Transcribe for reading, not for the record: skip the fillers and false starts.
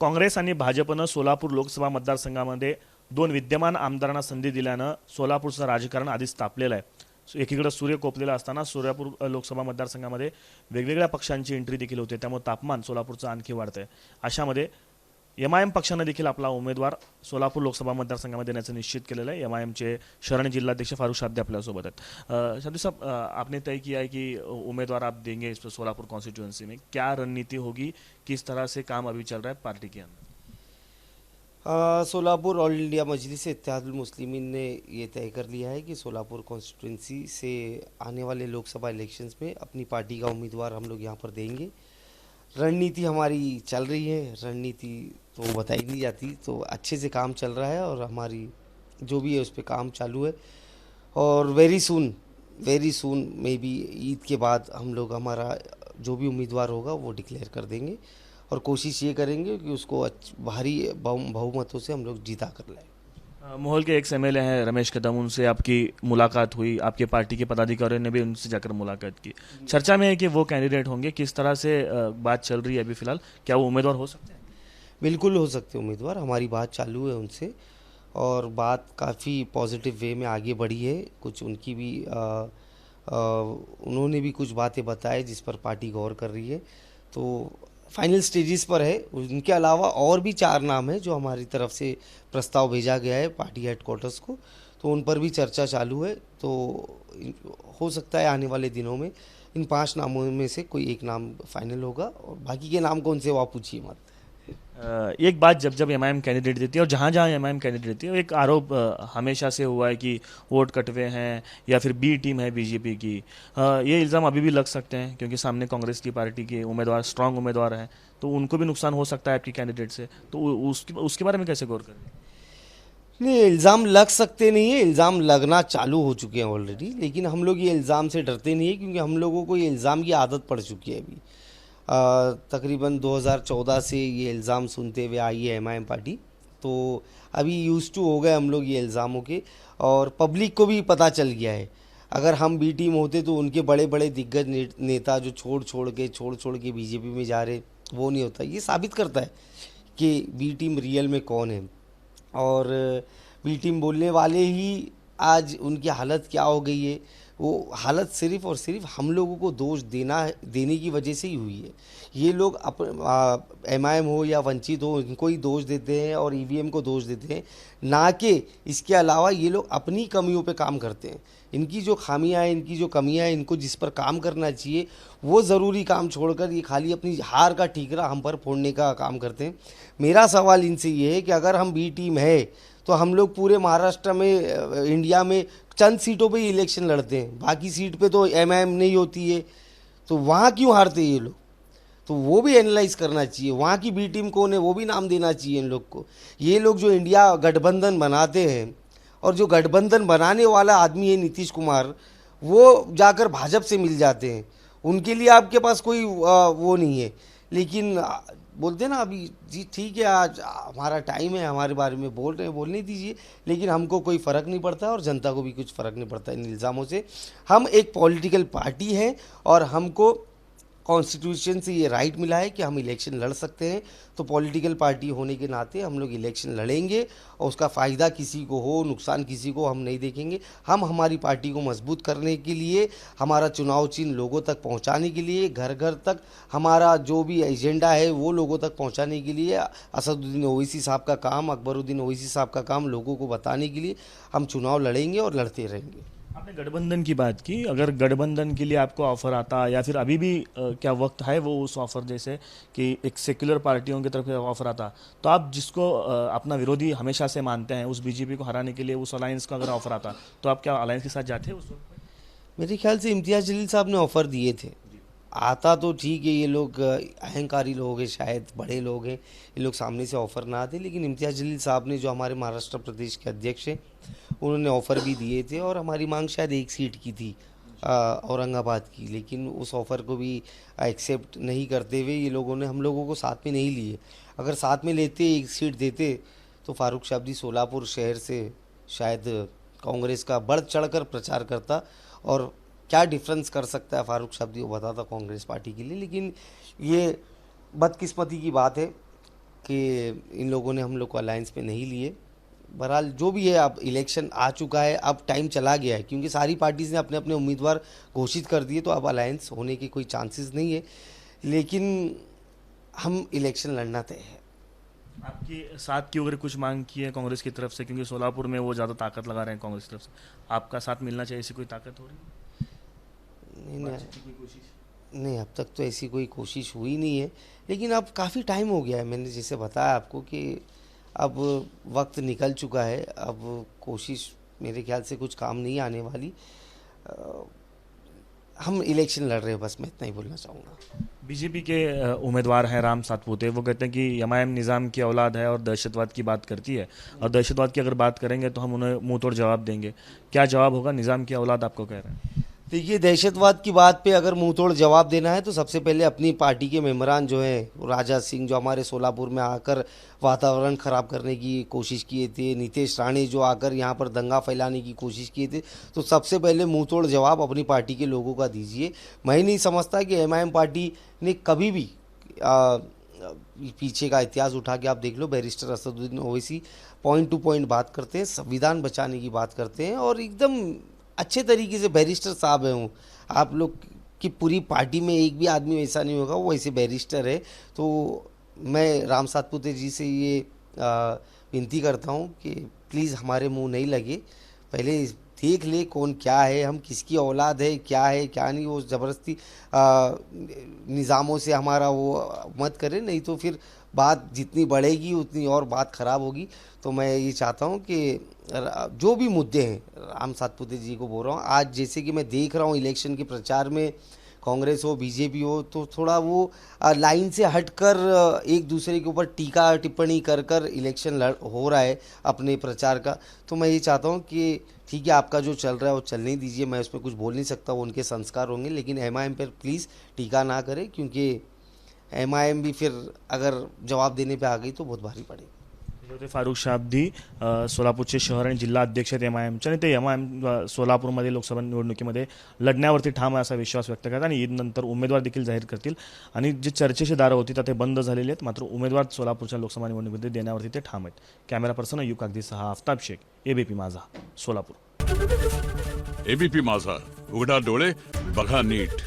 काँग्रेस आणि भाजपनं सोलापूर लोकसभा मतदारसंघामध्ये दोन विद्यमान आमदारांना संधी दिल्यानं सोलापूरचं राजकारण आधीच तापलेलं आहे. एकीकडे सूर्य कोपलेला असताना सोलापूर लोकसभा मतदारसंघामध्ये वेगवेगळ्या पक्षांची एंट्री देखील होते, त्यामुळे तापमान सोलापूरचं आणखी वाढतंय. अशामध्ये एमआयएम पक्षानं देखील आपला उमेदवार सोलापूर लोकसभा मतदारसंघामध्ये देण्याचं निश्चित केलेलं आहे. एमआयएमचे शहर जिल्हाध्यक्ष फारूक शाब्दी आपल्यासोबत आहेत. शाब्दी साहब, आपने तय किया है कि उम्मीदवार आप देंगे इस सोलापुर कॉन्स्टिट्यूंसी में, क्या रणनीति होगी, किस तरह से काम अभी चल रहा है पार्टी के अंदर? सोलापुर ऑल इंडिया मजलिस इत्तेहादुल मुस्लिमीन ने ये तय कर लिया है कि सोलापुर कॉन्स्टिट्यूंसी से आने वाले लोकसभा इलेक्शंस में अपनी पार्टी का उम्मीदवार हम लोग यहाँ पर देंगे. रणनीति हमारी चल रही है, रणनीति तो बताई नहीं जाती, तो अच्छे से काम चल रहा है और हमारी जो भी है उस पर काम चालू है. और very soon may be Eid के बाद हम लोग हमारा जो भी उम्मीदवार होगा वो डिक्लेयर कर देंगे और कोशिश ये करेंगे कि उसको भारी बहुमतों से हम लोग जीता कर लाएं. मोहल के एक्स एमएलए हैं रमेश कदम, उनसे आपकी मुलाकात हुई, आपके पार्टी के पदाधिकारियों ने भी उनसे जाकर मुलाकात की. चर्चा में है कि वो कैंडिडेट होंगे. किस तरह से बात चल रही है अभी फिलहाल, क्या वो उम्मीदवार हो सकते हैं? बिल्कुल हो सकते उम्मीदवार, हमारी बात चालू है उनसे और बात काफ़ी पॉजिटिव वे में आगे बढ़ी है. कुछ उनकी भी उन्होंने भी कुछ बातें बताए जिस पर पार्टी गौर कर रही है, तो फाइनल स्टेजेस पर है. उनके अलावा और भी 4 नाम हैं जो हमारी तरफ से प्रस्ताव भेजा गया है पार्टी हेडक्वार्टर्स को, तो उन पर भी चर्चा चालू है. तो हो सकता है आने वाले दिनों में इन 5 नामों में से कोई एक नाम फाइनल होगा और बाकी के नाम कौन से वो आप पूछिए मत. एक बात, जब जब एमआईएम कैंडिडेट देती है और जहाँ जहाँ एमआईएम कैंडिडेट देती है, एक आरोप हमेशा से हुआ है कि वोट कटवे हैं या फिर बी टीम है बीजेपी की. ये इल्ज़ाम अभी भी लग सकते हैं क्योंकि सामने कांग्रेस की पार्टी के उम्मीदवार, स्ट्रांग उम्मीदवार हैं, तो उनको भी नुकसान हो सकता है आपकी कैंडिडेट से. तो उसके बारे में कैसे गौर करें? नहीं, इल्ज़ाम लग सकते नहीं है, इल्ज़ाम लगना चालू हो चुके हैं ऑलरेडी, लेकिन हम लोग ये इल्ज़ाम से डरते नहीं है क्योंकि हम लोगों को ये इल्ज़ाम की आदत पड़ चुकी है. अभी तकरीबन 2014 से ये इल्ज़ाम सुनते हुए आई है एमआईएम पार्टी, तो अभी यूज़ टू हो गए हम लोग ये इल्ज़ामों के और पब्लिक को भी पता चल गया है. अगर हम बी टीम होते तो उनके बड़े बड़े दिग्गज नेता जो छोड़ के बीजेपी में जा रहे, वो नहीं होता. ये साबित करता है कि बी टीम रियल में कौन है और बी टीम बोलने वाले ही आज उनकी हालत क्या हो गई है. वो हालत सिर्फ़ और सिर्फ हम लोगों को दोष देने की वजह से ही हुई है. ये लोग एमआईएम हो या वंचित हो, इनको ही दोष देते हैं और ईवीएम को दोष देते हैं, ना कि इसके अलावा ये लोग अपनी कमियों पे काम करते हैं. इनकी जो खामियां हैं, इनकी जो कमियां हैं, इनको जिस पर काम करना चाहिए वो ज़रूरी काम छोड़कर ये खाली अपनी हार का ठीकरा हम पर फोड़ने का काम करते हैं. मेरा सवाल इनसे ये है कि अगर हम बी टीम है तो हम लोग पूरे महाराष्ट्र में, इंडिया में चंद सीटों पे ही इलेक्शन लड़ते हैं, बाकी सीट पे तो एमआईएम नहीं होती है, तो वहाँ क्यों हारते हैं ये लोग? तो वो भी एनालाइज करना चाहिए. वहाँ की बी टीम कौन है वो भी नाम देना चाहिए इन लोग को. ये लोग जो इंडिया गठबंधन बनाते हैं और जो गठबंधन बनाने वाला आदमी है नीतीश कुमार, वो जाकर भाजपा से मिल जाते हैं. उनके लिए आपके पास कोई वो नहीं है. लेकिन बोलते ना अभी जी ठीक है, आज हमारा टाइम है, हमारे बारे में बोल रहे हैं, बोलने दीजिए, लेकिन हमको कोई फ़र्क नहीं पड़ता और जनता को भी कुछ फ़र्क नहीं पड़ता इन इल्ज़ामों से. हम एक पॉलिटिकल पार्टी हैं और हमको कॉन्स्टिट्यूशन से ये राइट मिला है कि हम इलेक्शन लड़ सकते हैं, तो पॉलिटिकल पार्टी होने के नाते हम लोग इलेक्शन लड़ेंगे और उसका फ़ायदा किसी को हो, नुकसान किसी को हम नहीं देखेंगे. हम हमारी पार्टी को मजबूत करने के लिए, हमारा चुनाव चिन्ह लोगों तक पहुंचाने के लिए, घर घर तक हमारा जो भी एजेंडा है वो लोगों तक पहुंचाने के लिए, असदुद्दीन ओवैसी साहब का काम, अकबरुद्दीन ओवैसी साहब का काम लोगों को बताने के लिए हम चुनाव लड़ेंगे और लड़ते रहेंगे. आपने गठबंधन की बात की, अगर गठबंधन के लिए आपको ऑफर आता या फिर अभी भी क्या वक्त है वो उस ऑफर जैसे कि एक सेक्युलर पार्टियों की तरफ से ऑफर आता, तो आप जिसको अपना विरोधी हमेशा से मानते हैं, उस बीजेपी को हराने के लिए उस अलायंस का अगर ऑफर आता, तो आप क्या अलायंस के साथ जाते हैं उस वक्त? मेरे ख्याल से इम्तियाज़ जलील साहब ने ऑफ़र दिए थे. आता तो ठीक है, ये लोग अहंकारी लोग हैं, शायद बड़े लोग हैं, ये लोग सामने से ऑफ़र ना आते, लेकिन इम्तियाज़ जलील साहब ने, जो हमारे महाराष्ट्र प्रदेश के अध्यक्ष हैं, उन्होंने ऑफ़र भी दिए थे और हमारी मांग शायद 1 सीट की थी, औरंगाबाद की, लेकिन उस ऑफ़र को भी एक्सेप्ट नहीं करते हुए ये लोगों ने हम लोगों को साथ में नहीं लिए. अगर साथ में लेते, 1 सीट देते, तो फारूक शाब्दी सोलापुर शहर से शायद कांग्रेस का बढ़ चढ़कर प्रचार करता और क्या डिफरेंस कर सकता है फारूक शाब्दी वो बताता कांग्रेस पार्टी के लिए. लेकिन ये बदकिस्मती की बात है कि इन लोगों ने हम लोग को अलायंस में नहीं लिए। बहरहाल जो भी है, अब इलेक्शन आ चुका है, अब टाइम चला गया है, क्योंकि सारी पार्टीज ने अपने अपने उम्मीदवार घोषित कर दिए, तो अब अलायंस होने की कोई चांसेस नहीं है। लेकिन हम इलेक्शन लड़ना तय है। आपकी साथ की अगर कुछ मांग की है कांग्रेस की तरफ से, क्योंकि सोलापुर में वो ज़्यादा ताकत लगा रहे हैं कांग्रेस की तरफ से, आपका साथ मिलना चाहिए, ऐसी कोई ताकत हो रही है? नहीं, बातचीत की कोई कोशिश? नहीं, अब तक तो ऐसी कोई कोशिश हुई नहीं है। लेकिन अब काफ़ी टाइम हो गया है, मैंने जैसे बताया आपको कि अब वक्त निकल चुका है। अब कोशिश मेरे ख्याल से कुछ काम नहीं आने वाली। अ, हम इलेक्शन लड़ रहे हैं, बस मैं इतना ही बोलना चाहूँगा। बीजेपी के उम्मीदवार हैं राम सातपुते, वो कहते हैं कि एमआईएम निज़ाम की औलाद है और दहशतवाद की बात करती है, और दहशतवाद की अगर बात करेंगे तो हम उन्हें मुंह तोड़ जवाब देंगे। क्या जवाब होगा? निज़ाम की औलाद आपको कह रहे हैं। देखिए, दहशतवाद की बात पे अगर मुंह तोड़ जवाब देना है तो सबसे पहले अपनी पार्टी के मेंबरान जो हैं, राजा सिंह जो हमारे सोलापुर में आकर वातावरण ख़राब करने की कोशिश किए थे, नीतीश राणे जो आकर यहाँ पर दंगा फैलाने की कोशिश किए थे, तो सबसे पहले मुंह तोड़ जवाब अपनी पार्टी के लोगों का दीजिए। मैं नहीं समझता कि एमआईएम पार्टी ने कभी भी आ, पीछे का इतिहास उठा के आप देख लो, barrister Asaduddin Owaisi point to point बात करते हैं, संविधान बचाने की बात करते हैं, और एकदम अच्छे तरीके से बैरिस्टर साहब हैं वो। आप लोग की पूरी पार्टी में एक भी आदमी वैसा नहीं होगा, वो ऐसे बैरिस्टर है। तो मैं राम सातपुते जी से ये विनती करता हूँ कि प्लीज़ हमारे मुंह नहीं लगे, पहले देख ले कौन क्या है, हम किसकी औलाद है, क्या है क्या नहीं, वो ज़बरदस्ती निज़ामों से हमारा वो मत करे, नहीं तो फिर बात जितनी बढ़ेगी उतनी और बात ख़राब होगी। तो मैं ये चाहता हूँ कि जो भी मुद्दे हैं, राम सातपुते जी को बोल रहा हूँ, आज जैसे कि मैं देख रहा हूँ इलेक्शन के प्रचार में कांग्रेस हो बीजेपी हो, तो थोड़ा वो लाइन से हटकर एक दूसरे के ऊपर टीका टिप्पणी कर कर इलेक्शन लड़ हो रहा है अपने प्रचार का। तो मैं ये चाहता हूँ कि ठीक है, आपका जो चल रहा है वो चलने दीजिए, मैं उसमें कुछ बोल नहीं सकता, वो उनके संस्कार होंगे, लेकिन एमआईएम पर प्लीज़ टीका ना करें, क्योंकि एमआईएम भी फिर अगर जवाब देने पे आ गई तो बहुत भारी पड़ेगी। हे होते फारुख शाब्दी, सोलापूरचे शहर आणि जिल्हा अध्यक्ष आहेत एमआयएमचे, आणि ते एमआयएम सोलापूरमध्ये लोकसभा निवडणुकीमध्ये लढण्यावरती ठाम आहे असा विश्वास व्यक्त करतात, आणि ईदनंतर उमेदवार देखील जाहीर करतील. आणि जे चर्चेची दारं होती ते बंद झालेली आहेत, मात्र उमेदवार सोलापूरच्या लोकसभा निवडणुकीमध्ये देण्यावरती ते ठाम आहेत. कॅमेरा पर्सन अय्यूब कागदीसह आफताब शेख, एबीपी माझा, सोलापूर. एबीपी माझा, उघडा डोळे बघा नीट.